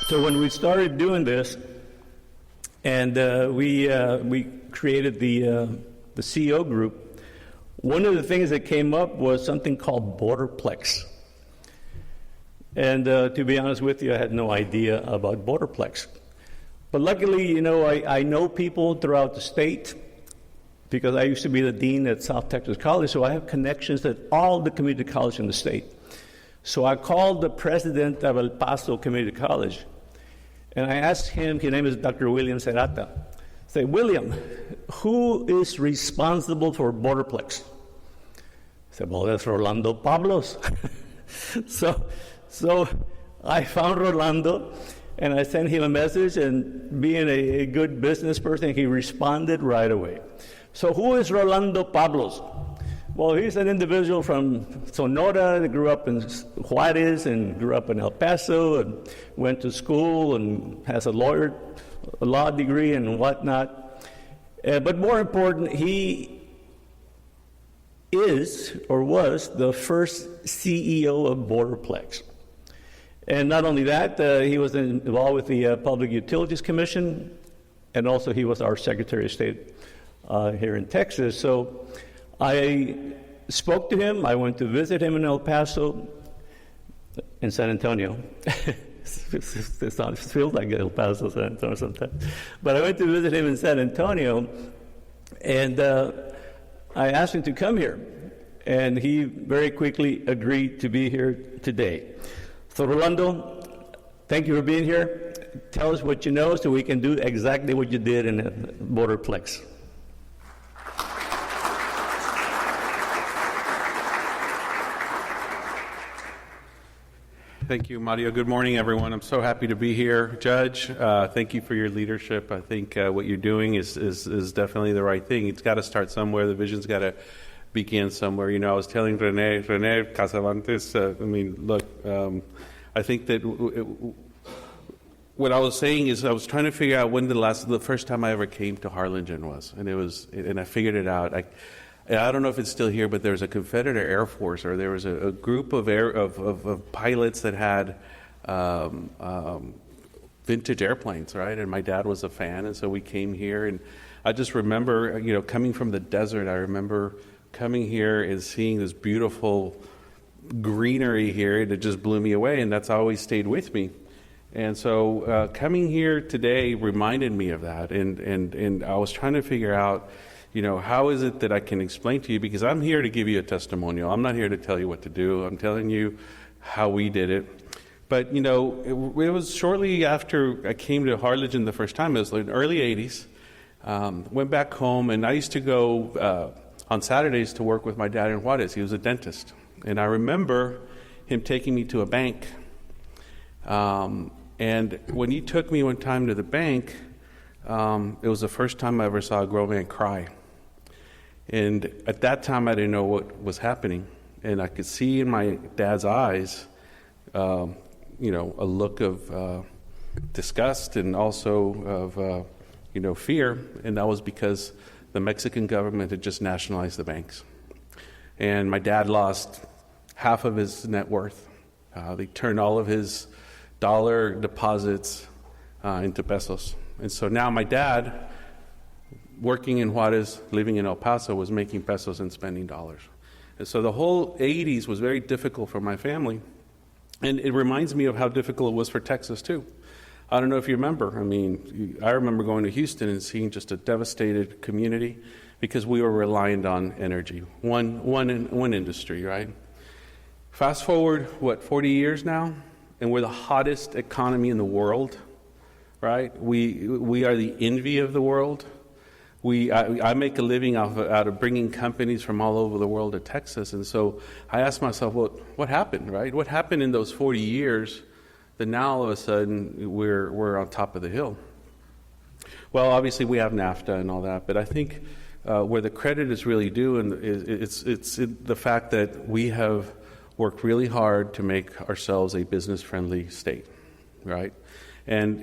So when we started doing this, and we created the CEO group, one of the things that came up was something called BorderPlex. And to be honest with you, I had no idea about BorderPlex. But luckily, I know people throughout the state because I used to be the dean at South Texas College, so I have connections at all the community colleges in the state. So I called the president of El Paso Community College, and I asked him, his name is Dr. William Serrata, I said, William, who is responsible for BorderPlex? He said, well, that's Rolando Pablos. So I found Rolando, and I sent him a message, and being a good business person, he responded right away. So who is Rolando Pablos? Well, he's an individual from Sonora that grew up in Juarez and grew up in El Paso and went to school and has a law degree and whatnot. But more important, he is or was the first CEO of BorderPlex. And not only that, he was involved with the Public Utilities Commission, and also he was our Secretary of State here in Texas. So I spoke to him. I went to visit him in El Paso, in San Antonio. It feels like El Paso, San Antonio sometimes. But I went to visit him in San Antonio, and I asked him to come here. And he very quickly agreed to be here today. So Rolando, thank you for being here. Tell us what you know so we can do exactly what you did in BorderPlex. Thank you, Mario. Good morning, everyone. I'm so happy to be here. Judge, thank you for your leadership. I think what you're doing is definitely the right thing. It's got to start somewhere. The vision's got to begin somewhere. I was telling Rene Casavantes, look, I think that what I was saying is I was trying to figure out when the first time I ever came to Harlingen was, and I figured it out. I don't know if it's still here, but there was a Confederate Air Force, or there was a group of pilots that had vintage airplanes, right? And my dad was a fan, and so we came here. And I just remember, coming from the desert, I remember coming here and seeing this beautiful greenery here, and it just blew me away, and that's always stayed with me. And so coming here today reminded me of that, and I was trying to figure out, how is it that I can explain to you? Because I'm here to give you a testimonial. I'm not here to tell you what to do. I'm telling you how we did it. But, it was shortly after I came to Harlingen the first time. It was in the early 80s. Went back home, and I used to go on Saturdays to work with my dad in Juarez. He was a dentist. And I remember him taking me to a bank. And when he took me one time to the bank, it was the first time I ever saw a grown man cry. And at that time, I didn't know what was happening. And I could see in my dad's eyes, a look of disgust and also of, fear. And that was because the Mexican government had just nationalized the banks. And my dad lost half of his net worth. They turned all of his dollar deposits into pesos. And so now my dad, working in Juarez, living in El Paso, was making pesos and spending dollars. And so the whole 80s was very difficult for my family. And it reminds me of how difficult it was for Texas, too. I don't know if you remember. I remember going to Houston and seeing just a devastated community because we were reliant on energy, one industry, right? Fast forward, 40 years now, and we're the hottest economy in the world, right? We are the envy of the world. I make a living out of bringing companies from all over the world to Texas, and so I asked myself, well, what happened, right? What happened in those 40 years that now all of a sudden we're on top of the hill? Well, obviously we have NAFTA and all that, but I think where the credit is really due, and it's the fact that we have worked really hard to make ourselves a business-friendly state, right? And,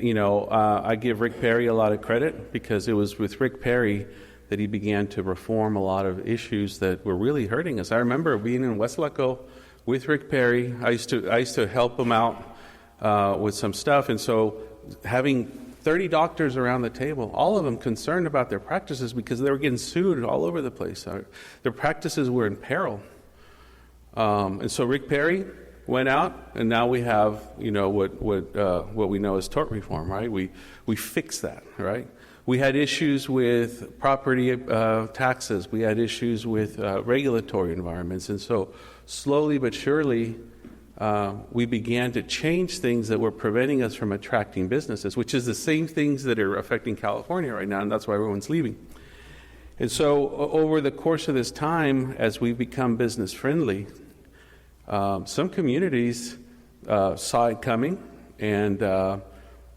I give Rick Perry a lot of credit because it was with Rick Perry that he began to reform a lot of issues that were really hurting us. I remember being in West Laco with Rick Perry. I used to help him out with some stuff. And so having 30 doctors around the table, all of them concerned about their practices because they were getting sued all over the place. Their practices were in peril. And so Rick Perry went out, and now we have, what we know as tort reform, right? We fixed that, right? We had issues with property taxes. We had issues with regulatory environments. And so slowly but surely, we began to change things that were preventing us from attracting businesses, which is the same things that are affecting California right now, and that's why everyone's leaving. And so over the course of this time, as we become business friendly, some communities saw it coming, and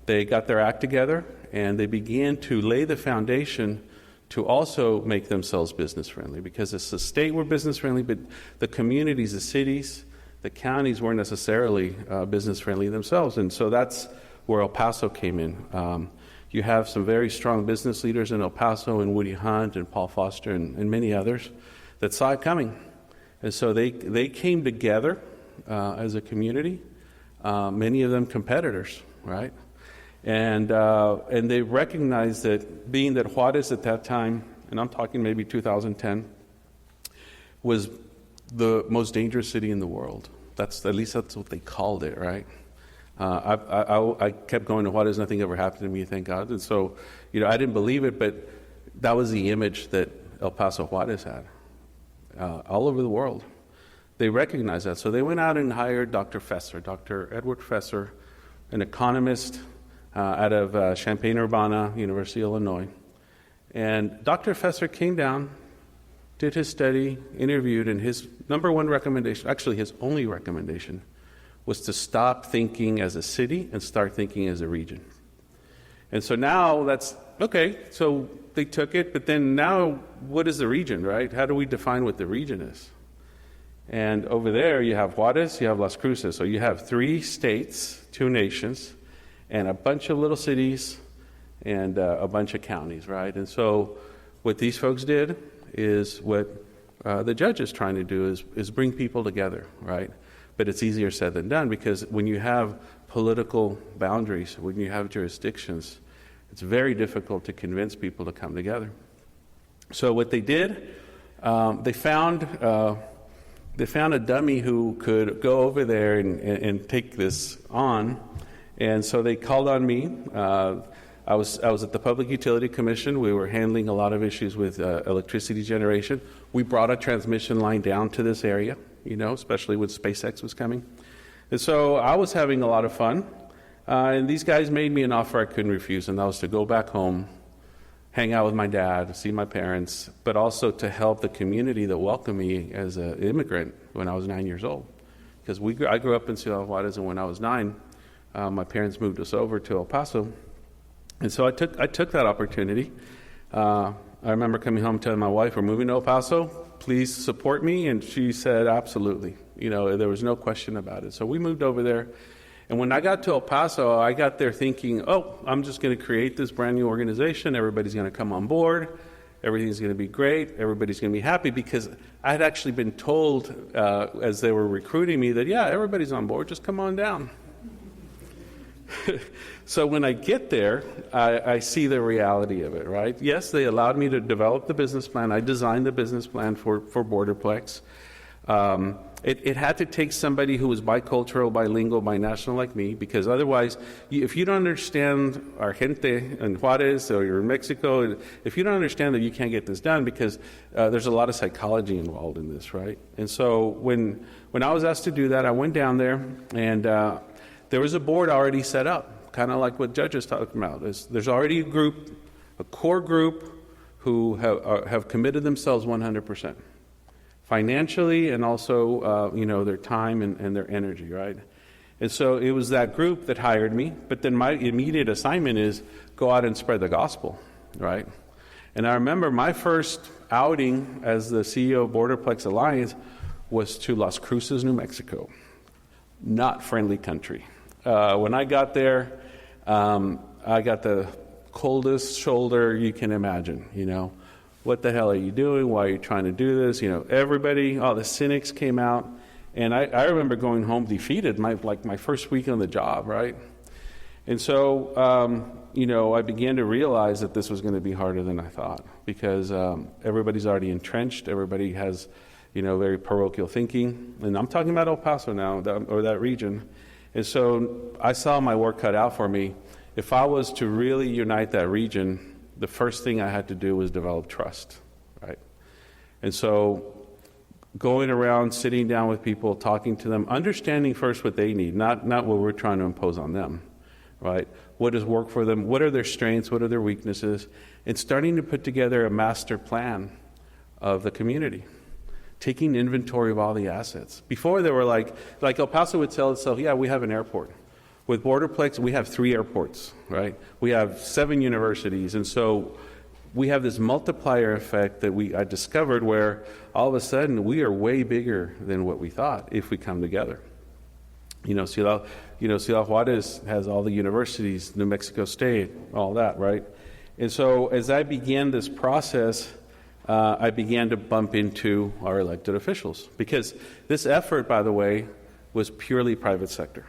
they got their act together, and they began to lay the foundation to also make themselves business friendly, because as the state were business friendly, but the communities, the cities, the counties weren't necessarily business friendly themselves. And so that's where El Paso came in. You have some very strong business leaders in El Paso, and Woody Hunt and Paul Foster and many others that saw it coming. And so they came together as a community, many of them competitors, right? And they recognized that, being that Juarez at that time, and I'm talking maybe 2010, was the most dangerous city in the world. At least that's what they called it, right? I kept going to Juarez, nothing ever happened to me, thank God. And so, I didn't believe it, but that was the image that El Paso Juarez had all over the world. They recognized that. So they went out and hired Dr. Edward Fesser, an economist out of Champaign-Urbana, University of Illinois. And Dr. Fesser came down, did his study, interviewed, and his number one recommendation, actually his only recommendation, was to stop thinking as a city and start thinking as a region. And so now that's, okay, so they took it, but then now what is the region, right? How do we define what the region is? And over there you have Juarez, you have Las Cruces. So you have 3 states, 2 nations, and a bunch of little cities and a bunch of counties, right? And so what these folks did is what the judge is trying to do is bring people together, right? But it's easier said than done, because when you have political boundaries, when you have jurisdictions, it's very difficult to convince people to come together. So what they did, they found a dummy who could go over there and take this on, and so they called on me. I was at the Public Utility Commission. We were handling a lot of issues with electricity generation. We brought a transmission line down to this area, especially when SpaceX was coming. And so I was having a lot of fun. And these guys made me an offer I couldn't refuse, and that was to go back home, hang out with my dad, see my parents, but also to help the community that welcomed me as an immigrant when I was 9 years old. Because I grew up in Ciudad Juarez, and when I was 9, my parents moved us over to El Paso. And so I took that opportunity. I remember coming home telling my wife, we're moving to El Paso, please support me. And she said, absolutely. There was no question about it. So we moved over there. And when I got to El Paso, I got there thinking, I'm just going to create this brand new organization. Everybody's going to come on board. Everything's going to be great. Everybody's going to be happy, because I had actually been told as they were recruiting me that, yeah, everybody's on board. Just come on down. So when I get there, I see the reality of it, right? Yes, they allowed me to develop the business plan. I designed the business plan for BorderPlex. It had to take somebody who was bicultural, bilingual, binational like me, because otherwise, if you don't understand our gente in Juarez or you're in Mexico, if you don't understand that, you can't get this done, because there's a lot of psychology involved in this, right? And so when I was asked to do that, I went down there, and there was a board already set up, kind of like what Judge is talking about. There's already a core group who have committed themselves 100%. Financially, and also, their time and their energy, right? And so it was that group that hired me, but then my immediate assignment is go out and spread the gospel, right? And I remember my first outing as the CEO of BorderPlex Alliance was to Las Cruces, New Mexico. Not friendly country. When I got there, I got the coldest shoulder you can imagine, What the hell are you doing? Why are you trying to do this? Everybody, all the cynics came out, And I remember going home defeated, my first week on the job, right? And so, I began to realize that this was going to be harder than I thought, because everybody's already entrenched. Everybody has, very parochial thinking. And I'm talking about El Paso now, or that region. And so I saw my work cut out for me. If I was to really unite that region, the first thing I had to do was develop trust, right? And so going around, sitting down with people, talking to them, understanding first what they need, not what we're trying to impose on them, right? What does work for them? What are their strengths? What are their weaknesses? And starting to put together a master plan of the community, taking inventory of all the assets. Before they were like El Paso would tell itself, yeah, we have an airport. With BorderPlex, we have 3 airports, right? We have 7 universities. And so we have this multiplier effect that I discovered, where all of a sudden we are way bigger than what we thought if we come together. Ciudad Juarez has all the universities, New Mexico State, all that, right? And so as I began this process, I began to bump into our elected officials, because this effort, by the way, was purely private sector.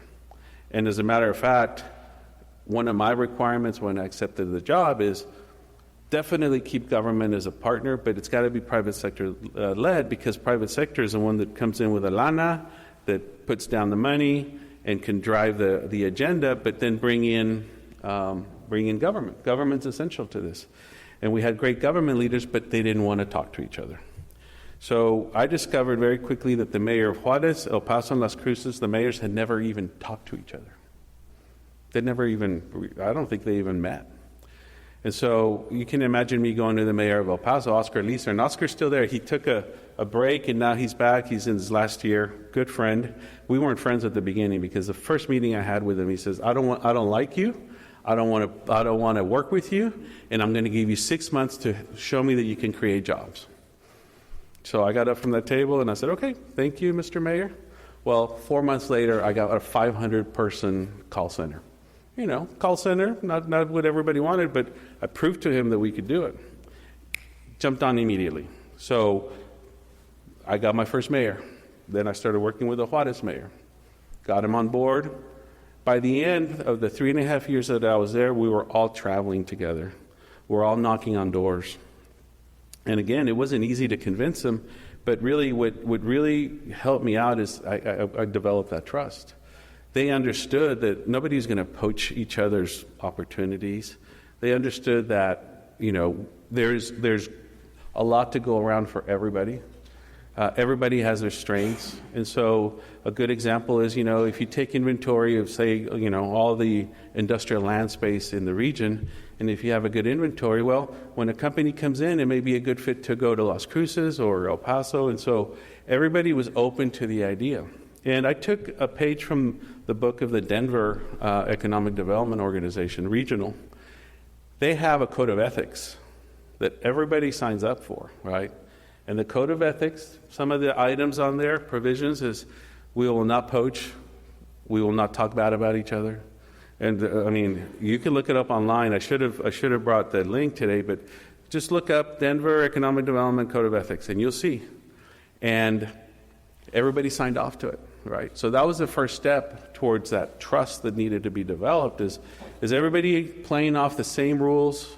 And as a matter of fact, one of my requirements when I accepted the job is definitely keep government as a partner, but it's got to be private sector led, because private sector is the one that comes in with a lana, that puts down the money and can drive the agenda, but then bring in government. Government's essential to this. And we had great government leaders, but they didn't want to talk to each other. So I discovered very quickly that the mayor of Juarez, El Paso, and Las Cruces, the mayors had never even talked to each other. I don't think they even met. And so you can imagine me going to the mayor of El Paso, Oscar Leeser, and Oscar's still there. He took a break, and now he's back. He's in his last year. Good friend. We weren't friends at the beginning, because the first meeting I had with him, he says, I don't like you. I don't want to work with you, and I'm going to give you 6 months to show me that you can create jobs. So I got up from that table and I said, okay, thank you, Mr. Mayor. Well, 4 months later, I got a 500-person call center. Call center, not what everybody wanted, but I proved to him that we could do it. Jumped on immediately. So I got my first mayor. Then I started working with the Juarez mayor. Got him on board. By the end of the 3.5 years that I was there, we were all traveling together. We're all knocking on doors. And again, it wasn't easy to convince them, but really what really helped me out is I developed that trust. They understood that nobody's going to poach each other's opportunities. They understood that, there's a lot to go around for everybody. Everybody has their strengths. And so a good example is, if you take inventory of, say, all the industrial land space in the region, and if you have a good inventory, well, when a company comes in, it may be a good fit to go to Las Cruces or El Paso. And so everybody was open to the idea. And I took a page from the book of the Denver Economic Development Organization, regional. They have a code of ethics that everybody signs up for, right? And the code of ethics, some of the items on there, provisions, is we will not poach, we will not talk bad about each other. And you can look it up online. I should have brought the link today, but just look up Denver Economic Development Code of Ethics, and you'll see. And everybody signed off to it, right? So that was the first step towards that trust that needed to be developed. Is everybody playing off the same rules?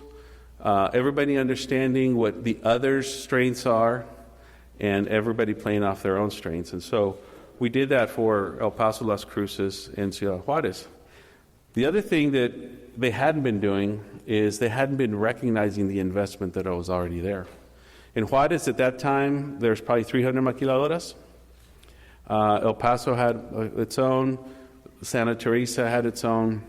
Everybody understanding what the other's strengths are, and everybody playing off their own strengths. And so we did that for El Paso, Las Cruces, and Ciudad Juarez. The other thing that they hadn't been doing is they hadn't been recognizing the investment that was already there. In Juarez at that time, there's probably 300 maquiladoras. El Paso had its own. Santa Teresa had its own.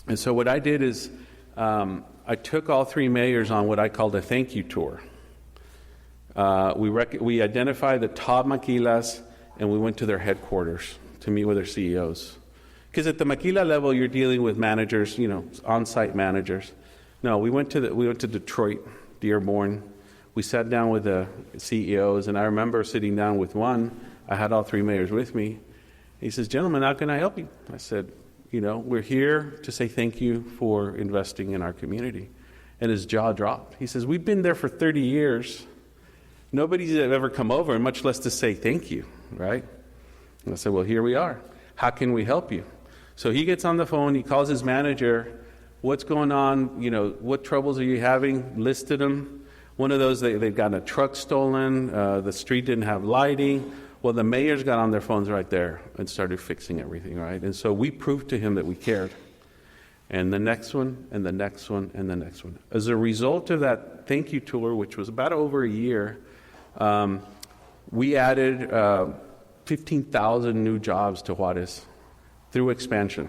And so what I did is I took all 3 mayors on what I called a thank you tour. We identified the top maquilas, and we went to their headquarters to meet with their CEOs. Because at the maquila level, you're dealing with managers, on-site managers. No, we went to Detroit, Dearborn. We sat down with the CEOs, and I remember sitting down with one. I had all 3 mayors with me. He says, "Gentlemen, how can I help you?" I said, we're here to say thank you for investing in our community. And his jaw dropped. He says, "We've been there for 30 years. Nobody's ever come over, and much less to say thank you," right? And I said, well, here we are. How can we help you? So he gets on the phone, he calls his manager, what's going on, what troubles are you having? Listed them. One of those, they've gotten a truck stolen, the street didn't have lighting. Well, the mayors got on their phones right there and started fixing everything, right? And so we proved to him that we cared. And the next one, and the next one, and the next one. As a result of that thank you tour, which was about over a year, we added 15,000 new jobs to Juarez through expansion.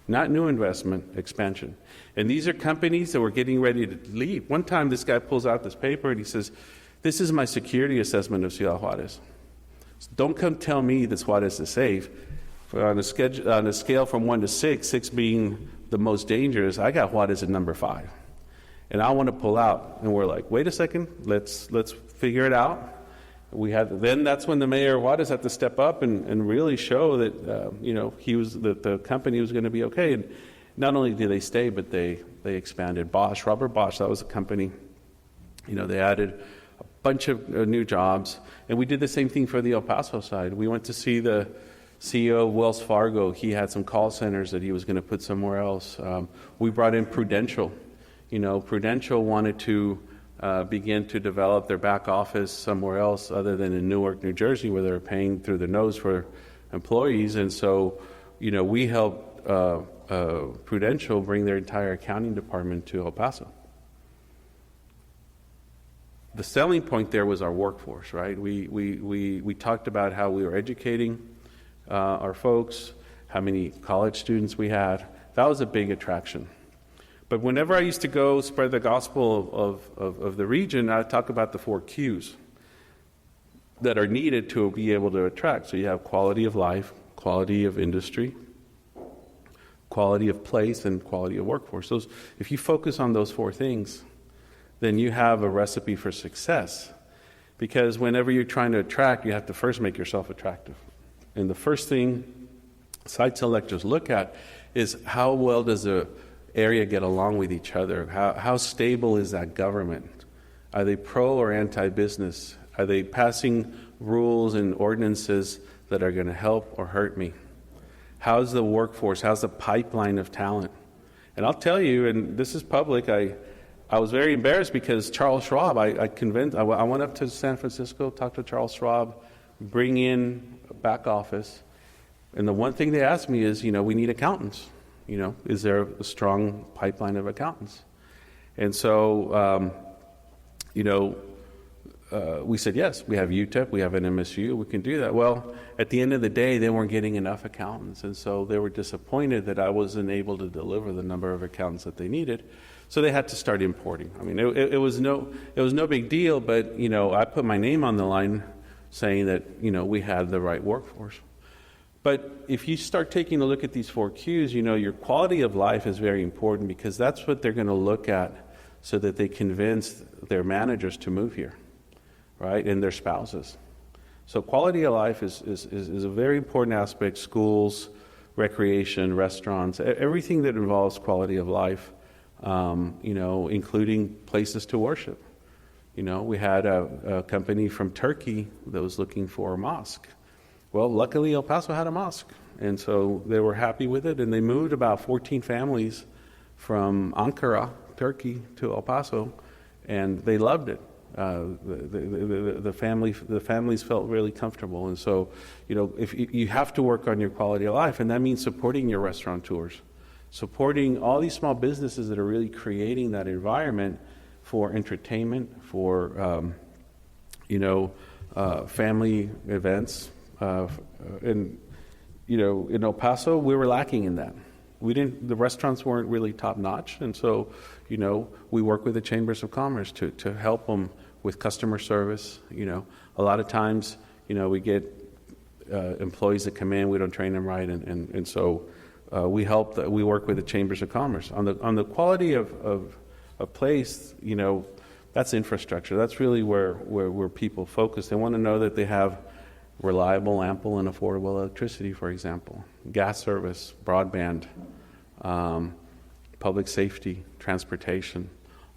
Not new investment, expansion. And these are companies that were getting ready to leave. One time this guy pulls out this paper and he says, this is my security assessment of Ciudad Juarez. So don't come tell me that Juarez is safe. On a scale from 1 to 6, 6 being the most dangerous, I got Juarez at number 5. And I want to pull out. And we're like, wait a second, let's figure it out. Then that's when the mayor of Juarez had to step up and really show that that the company was going to be okay. And not only did they stay, but they expanded. Robert Bosch, that was a company. They added a bunch of new jobs, and we did the same thing for the El Paso side. We went to see the CEO of Wells Fargo. He had some call centers that he was going to put somewhere else. We brought in Prudential. Prudential wanted to begin to develop their back office somewhere else other than in Newark, New Jersey, where they're paying through the nose for employees. And so, we helped Prudential bring their entire accounting department to El Paso. The selling point there was our workforce, right? We talked about how we were educating our folks, how many college students we had. That was a big attraction. But whenever I used to go spread the gospel of the region, I talk about the 4 Qs that are needed to be able to attract. So you have quality of life, quality of industry, quality of place, and quality of workforce. If you focus on those 4 things, then you have a recipe for success. Because whenever you're trying to attract, you have to first make yourself attractive. And the first thing site selectors look at is how well does the area get along with each other? How stable is that government? Are they pro or anti-business? Are they passing rules and ordinances that are going to help or hurt me? How's the workforce? How's the pipeline of talent? And I'll tell you, and this is public, I was very embarrassed because Charles Schwab, I went up to San Francisco, talked to Charles Schwab, bring in a back office, and the one thing they asked me is, we need accountants. Is there a strong pipeline of accountants? And so, we said, yes, we have UTEP, we have an MSU, we can do that. Well, at the end of the day, they weren't getting enough accountants, and so they were disappointed that I wasn't able to deliver the number of accountants that they needed. So they had to start importing. I mean, it was no big deal, but I put my name on the line, saying that we had the right workforce. But if you start taking a look at these 4 Qs, your quality of life is very important, because that's what they're going to look at so that they convince their managers to move here, right, and their spouses. So quality of life is a very important aspect. Schools, recreation, restaurants, everything that involves quality of life, including places to worship. We had a company from Turkey that was looking for a mosque. Well, luckily El Paso had a mosque, and so they were happy with it, and they moved about 14 families from Ankara, Turkey, to El Paso, and they loved it. The families felt really comfortable, and so if you have to work on your quality of life, and that means supporting your restaurateurs, supporting all these small businesses that are really creating that environment for entertainment, for family events. In El Paso, we were lacking in that. The restaurants weren't really top notch, and so we work with the chambers of commerce to help them with customer service. A lot of times we get employees that come in, we don't train them right, and so we work with the chambers of commerce on the quality of place. That's infrastructure. That's really where people focus. They want to know that they have reliable, ample, and affordable electricity, for example, gas service, broadband, public safety, transportation.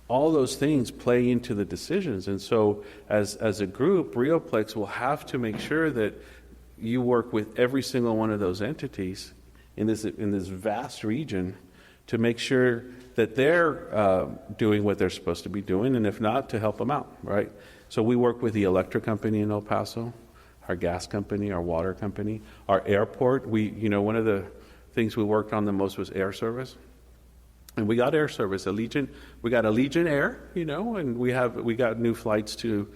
All those things play into the decisions. And so as a group, RioPlex will have to make sure that you work with every single one of those entities in this vast region to make sure that they're doing what they're supposed to be doing, and if not, to help them out, right? So we work with the electric company in El Paso, our gas company, our water company, our airport. One of the things we worked on the most was air service. And we got air service. We got Allegiant Air, and we got new flights to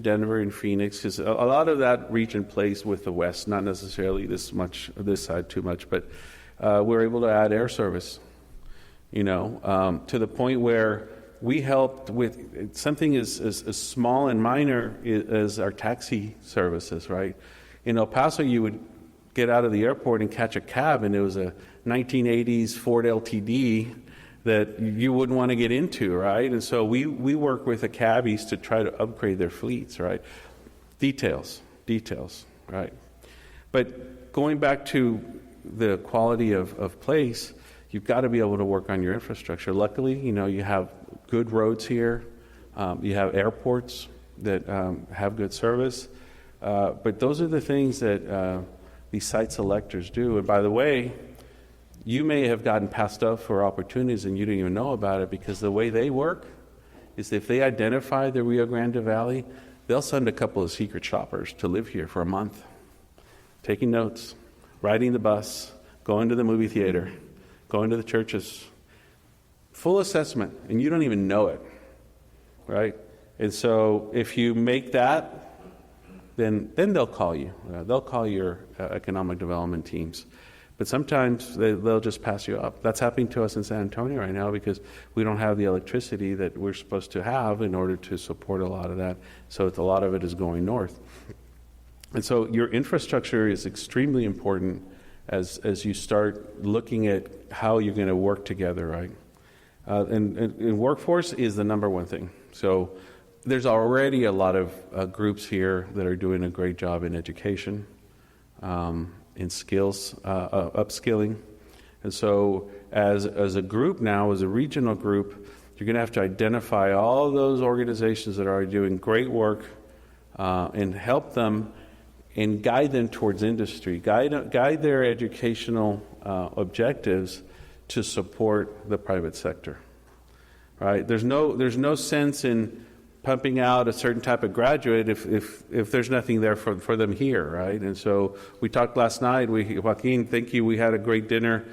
Denver and Phoenix, because a lot of that region plays with the West, not necessarily this side too much, but we're able to add air service, to the point where we helped with something as small and minor as our taxi services, right? In El Paso, you would get out of the airport and catch a cab, and it was a 1980s Ford LTD that you wouldn't want to get into, right? And so we work with the cabbies to try to upgrade their fleets, right? Details, right? But going back to the quality of place, you've got to be able to work on your infrastructure. Luckily, you have good roads here. You have airports that have good service. But those are the things that these site selectors do. And by the way, you may have gotten passed up for opportunities and you didn't even know about it, because the way they work is if they identify the Rio Grande Valley, they'll send a couple of secret shoppers to live here for a month, taking notes, riding the bus, going to the movie theater, going to the churches, full assessment, and you don't even know it, right? And so if you make that, then they'll call you. They'll call your economic development teams. But sometimes they'll just pass you up. That's happening to us in San Antonio right now, because we don't have the electricity that we're supposed to have in order to support a lot of that. So a lot of it is going north. And so your infrastructure is extremely important as you start looking at how you're going to work together, right? And workforce is the number one thing. So there's already a lot of groups here that are doing a great job in education, in skills, upskilling. And so as a group now, as a regional group, you're going to have to identify all those organizations that are doing great work and help them and guide them towards industry, guide their educational objectives to support the private sector, right? There's no sense in pumping out a certain type of graduate if there's nothing there for them here, right? And so we talked last night, Joaquin, thank you, we had a great dinner.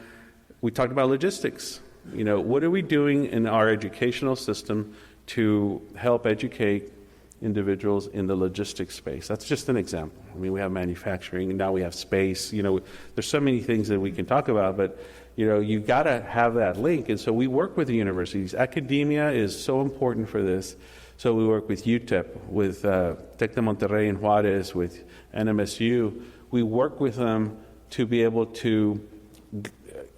We talked about logistics. What are we doing in our educational system to help educate individuals in the logistics space? That's just an example. I mean, we have manufacturing, and now we have space. There's so many things that we can talk about, but you got to have that link. And so we work with the universities. Academia is so important for this. So we work with UTEP, with Tec de Monterrey and Juarez, with NMSU. We work with them to be able to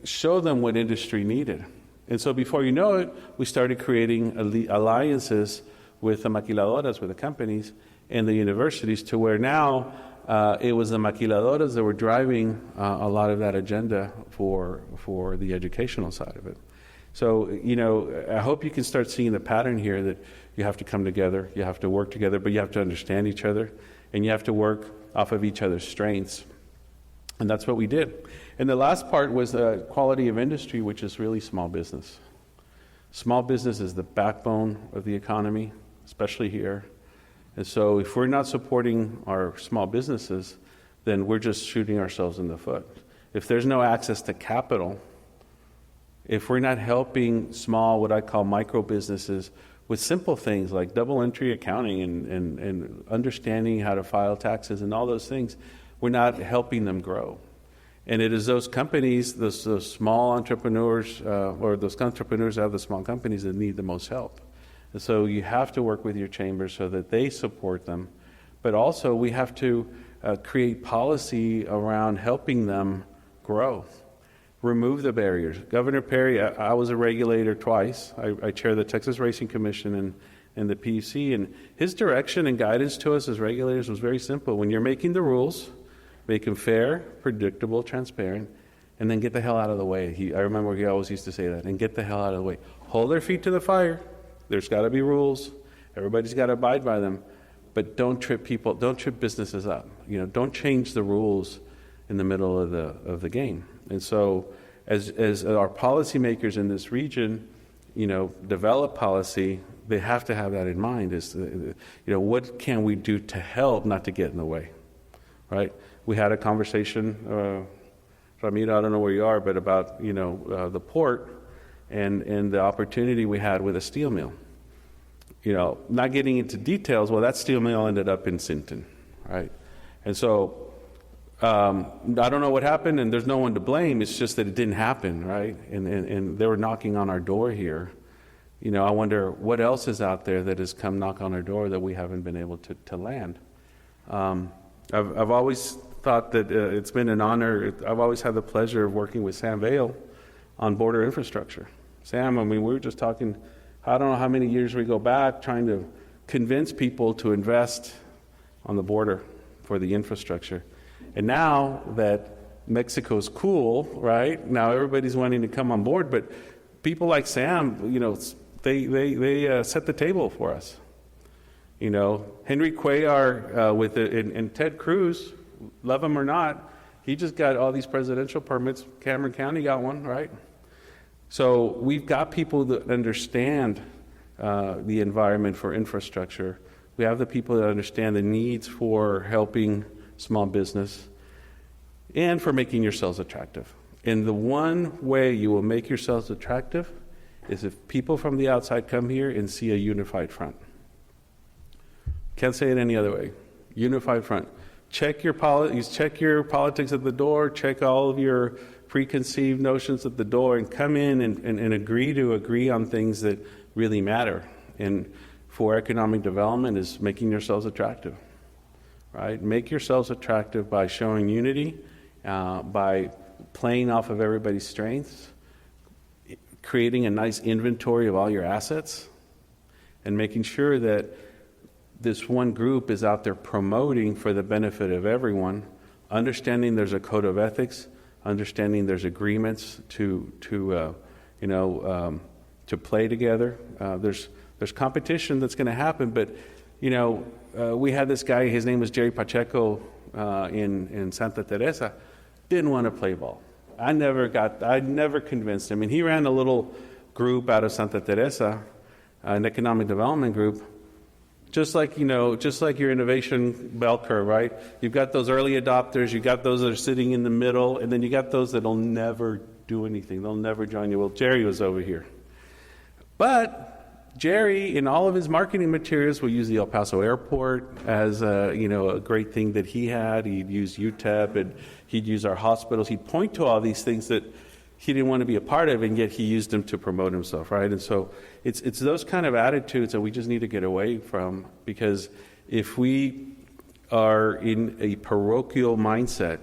show them what industry needed. And so before you know it, we started creating alliances with the maquiladoras, with the companies and the universities, to where now it was the maquiladoras that were driving a lot of that agenda for the educational side of it. So, I hope you can start seeing the pattern here, that you have to come together, you have to work together, but you have to understand each other, and you have to work off of each other's strengths. And that's what we did. And the last part was the quality of industry, which is really small business. Small business is the backbone of the economy, especially here. And so if we're not supporting our small businesses, then we're just shooting ourselves in the foot. If there's no access to capital, if we're not helping small, what I call micro businesses, with simple things like double entry accounting and understanding how to file taxes and all those things, we're not helping them grow. And it is those companies, those small entrepreneurs, or those entrepreneurs that have the small companies, that need the most help. And so you have to work with your chambers so that they support them. But also we have to create policy around helping them grow. Remove the barriers. Governor Perry, I was a regulator twice. I chair the Texas Racing Commission and the PUC, and his direction and guidance to us as regulators was very simple. When you're making the rules, make them fair, predictable, transparent, and then get the hell out of the way. I remember he always used to say that, and get the hell out of the way. Hold their feet to the fire. There's got to be rules. Everybody's got to abide by them. but don't trip businesses up. Don't change the rules in the middle of the game. And so, as our policymakers in this region, develop policy, they have to have that in mind. What can we do to help, not to get in the way, right? We had a conversation, Ramiro, I don't know where you are, but about the port and the opportunity we had with a steel mill. Not getting into details, well, that steel mill ended up in Sinton, right? And so I don't know what happened, and there's no one to blame. It's just that it didn't happen, right? And they were knocking on our door here. I wonder what else is out there that has come knock on our door that we haven't been able to land. I've always thought that it's been an honor. I've always had the pleasure of working with Sam Vail on border infrastructure. Sam, we were just talking, I don't know how many years we go back, trying to convince people to invest on the border for the infrastructure. And now that Mexico's cool, right? Now everybody's wanting to come on board, but people like Sam, they set the table for us. Henry Cuellar and Ted Cruz, love him or not, he just got all these presidential permits. Cameron County got one, right? So we've got people that understand the environment for infrastructure. We have the people that understand the needs for helping small business and for making yourselves attractive. And the one way you will make yourselves attractive is if people from the outside come here and see a unified front. Can't say it any other way. Unified front. Check your politics at the door, check all of your preconceived notions at the door, and come in and agree on things that really matter. And for economic development is making yourselves attractive, right? Make yourselves attractive by showing unity, by playing off of everybody's strengths, creating a nice inventory of all your assets, and making sure that this one group is out there promoting for the benefit of everyone, understanding there's a code of ethics, understanding there's agreements to play together. There's competition that's going to happen, but we had this guy. His name was Jerry Pacheco in Santa Teresa. Didn't want to play ball. I never convinced him. And he ran a little group out of Santa Teresa, an economic development group. Just like your innovation bell curve, right? You've got those early adopters, you've got those that are sitting in the middle, and then you got those that'll never do anything. They'll never join you. Well, Jerry was over here. But Jerry, in all of his marketing materials, will use the El Paso Airport as a great thing that he had. He'd use UTEP, and he'd use our hospitals. He'd point to all these things that he didn't want to be a part of, and yet he used them to promote himself, right? And so it's those kind of attitudes that we just need to get away from, because if we are in a parochial mindset,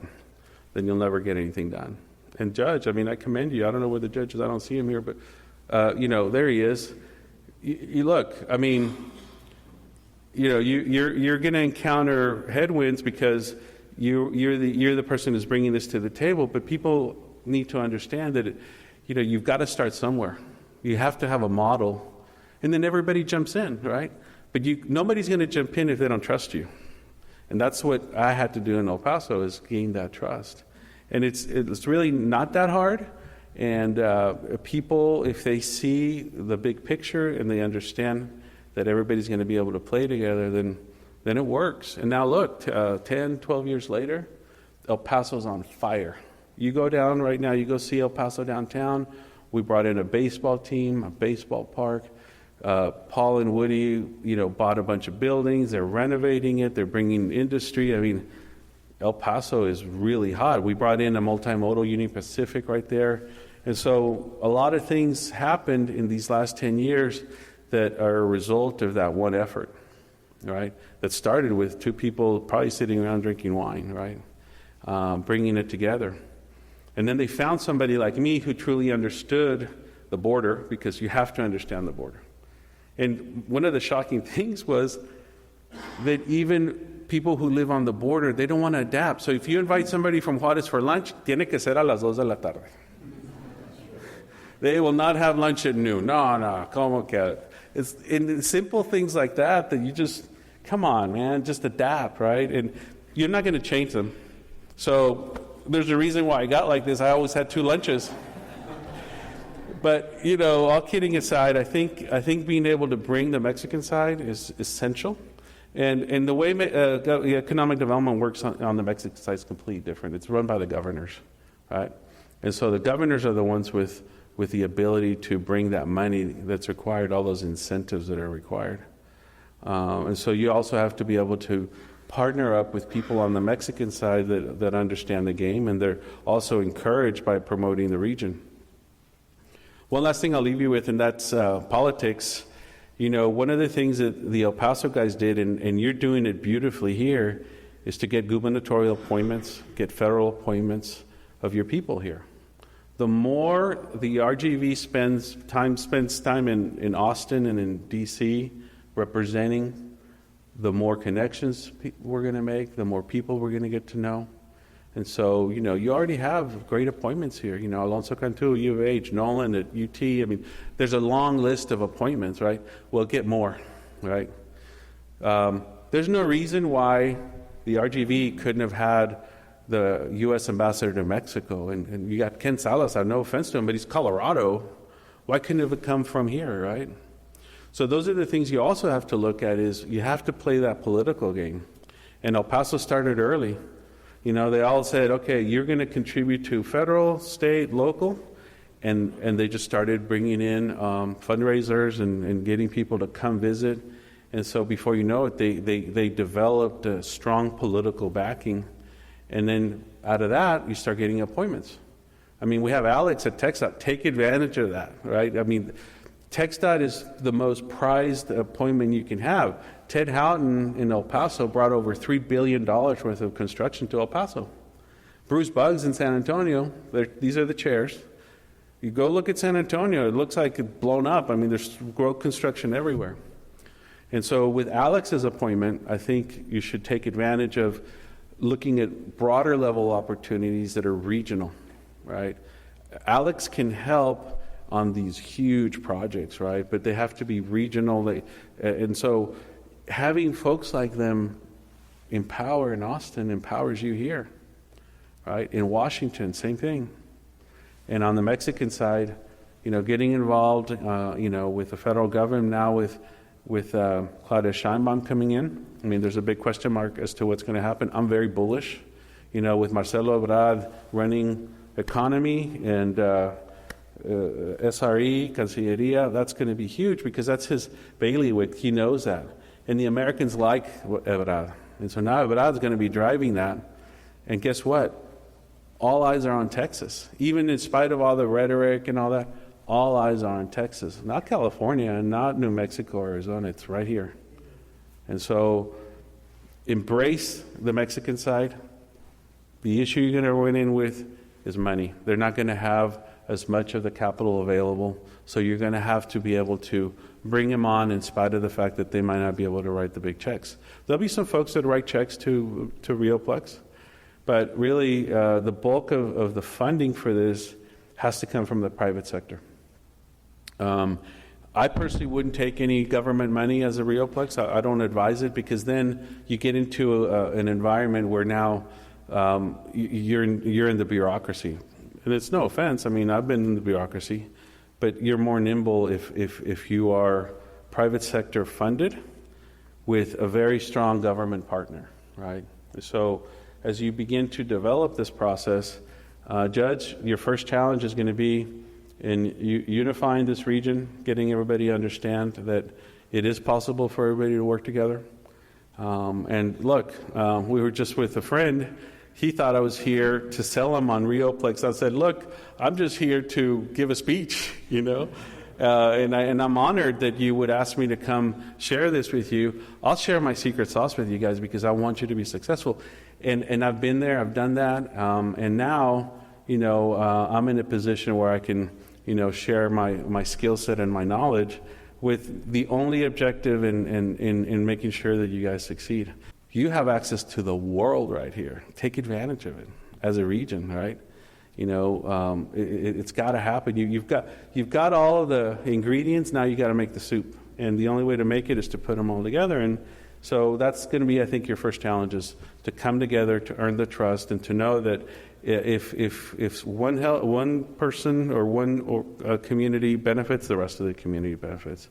then you'll never get anything done. And Judge, I commend you. I don't know where the judge is. I don't see him here, but there he is. You look. You're going to encounter headwinds because you're the person who's bringing this to the table, but people need to understand that you've got to start somewhere. You have to have a model, and then everybody jumps in, right? But nobody's going to jump in if they don't trust you, and that's what I had to do in El Paso, is gain that trust. And it's really not that hard. And people, if they see the big picture and they understand that everybody's going to be able to play together, then it works. And now look, 10, 12 years later, El Paso's on fire. You go down right now, you go see El Paso downtown. We brought in a baseball team, a baseball park. Paul and Woody, bought a bunch of buildings. They're renovating it. They're bringing industry. El Paso is really hot. We brought in a multimodal Union Pacific right there. And so a lot of things happened in these last 10 years that are a result of that one effort, right? That started with two people probably sitting around drinking wine, right? Bringing it together. And then they found somebody like me who truly understood the border, because you have to understand the border. And one of the shocking things was that even people who live on the border, they don't want to adapt. So if you invite somebody from Juarez for lunch, tiene que ser a las 2 de la tarde. They will not have lunch at noon. No, como que. It's in simple things like that you just Come on, man, just adapt, right? And you're not going to change them. So there's a reason why I got like this. I always had 2 lunches. But, all kidding aside, I think being able to bring the Mexican side is essential. And the way economic development works on the Mexican side is completely different. It's run by the governors, right? And so the governors are the ones with the ability to bring that money that's required, all those incentives that are required. And so you also have to be able to partner up with people on the Mexican side that understand the game, and they're also encouraged by promoting the region. One last thing I'll leave you with, and that's politics. One of the things that the El Paso guys did, and you're doing it beautifully here, is to get gubernatorial appointments, get federal appointments of your people here. The more the RGV spends time in Austin and in D.C. representing, the more connections we're going to make, the more people we're going to get to know. And so, you already have great appointments here. Alonso Cantu, U of H, Nolan at UT. I mean, there's a long list of appointments, right? We'll get more, right? There's no reason why the RGV couldn't have had the U.S. ambassador to Mexico. And you got Ken Salas, I have no offense to him, but he's Colorado. Why couldn't it have come from here, right? So those are the things you also have to look at, is you have to play that political game. And El Paso started early. They all said, okay, you're going to contribute to federal, state, local, and they just started bringing in fundraisers and getting people to come visit. And so before you know it, they developed a strong political backing. And then out of that, you start getting appointments. I mean, we have Alex at TxDOT. Take advantage of that, right? I mean, TxDOT is the most prized appointment you can have. Ted Houghton in El Paso brought over $3 billion worth of construction to El Paso. Bruce Buggs in San Antonio, these are the chairs. You go look at San Antonio, it looks like it's blown up. I mean, there's growth construction everywhere. And so with Alex's appointment, I think you should take advantage of looking at broader level opportunities that are regional, right? Alex can help on these huge projects, right? But they have to be regional. And so having folks like them empower in Austin empowers you here, right? In Washington, same thing. And on the Mexican side, getting involved, with the federal government now with Claudia Sheinbaum coming in. I mean, there's a big question mark as to what's going to happen. I'm very bullish, with Marcelo Ebrard running economy and SRE, Cancilleria, that's going to be huge because that's his bailiwick. He knows that. And the Americans like Ebrard. And so now Ebrard's going to be driving that. And guess what? All eyes are on Texas. Even in spite of all the rhetoric and all that, all eyes are on Texas. Not California and not New Mexico or Arizona. It's right here. And so embrace the Mexican side. The issue you're going to run in with is money. They're not going to have as much of the capital available, so you're going to have to be able to bring them on in spite of the fact that they might not be able to write the big checks. There'll be some folks that write checks to RioPlex, but really the bulk of the funding for this has to come from the private sector. I personally wouldn't take any government money as a RioPlex. I don't advise it because then you get into an environment where now you're in the bureaucracy. And it's no offense. I mean, I've been in the bureaucracy, but you're more nimble if you are private sector funded with a very strong government partner, right? So as you begin to develop this process, Judge, your first challenge is going to be in unifying this region, getting everybody to understand that it is possible for everybody to work together. And look, we were just with a friend. He thought I was here to sell him on RioPlex. I said, look, I'm just here to give a speech, and I'm honored that you would ask me to come share this with you. I'll share my secret sauce with you guys because I want you to be successful. And I've been there, I've done that, and now, I'm in a position where I can, share my skill set and my knowledge with the only objective in making sure that you guys succeed. You have access to the world right here. Take advantage of it as a region, right? It's got to happen. You've got all of the ingredients. Now you got to make the soup, and the only way to make it is to put them all together. And So that's going to be, I think, your first challenge is to come together, to earn the trust, and to know that if one person or one community benefits, the rest of the community benefits.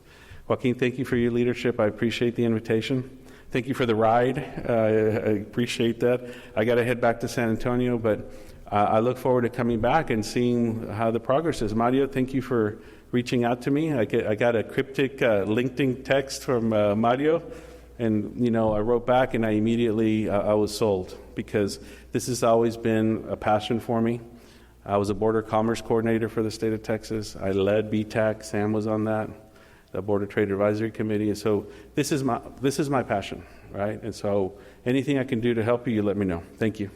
Joaquin, thank you for your leadership. I appreciate the invitation. Thank you for the ride. I appreciate that. I got to head back to San Antonio, but I look forward to coming back and seeing how the progress is. Mario, thank you for reaching out to me. I got a cryptic LinkedIn text from Mario, and I wrote back, and I immediately I was sold, because this has always been a passion for me. I was a border commerce coordinator for the state of Texas. I led BTAC. Sam was on that, the Border Trade Advisory Committee. And so this is my passion, right? And so anything I can do to help you, you let me know. Thank you.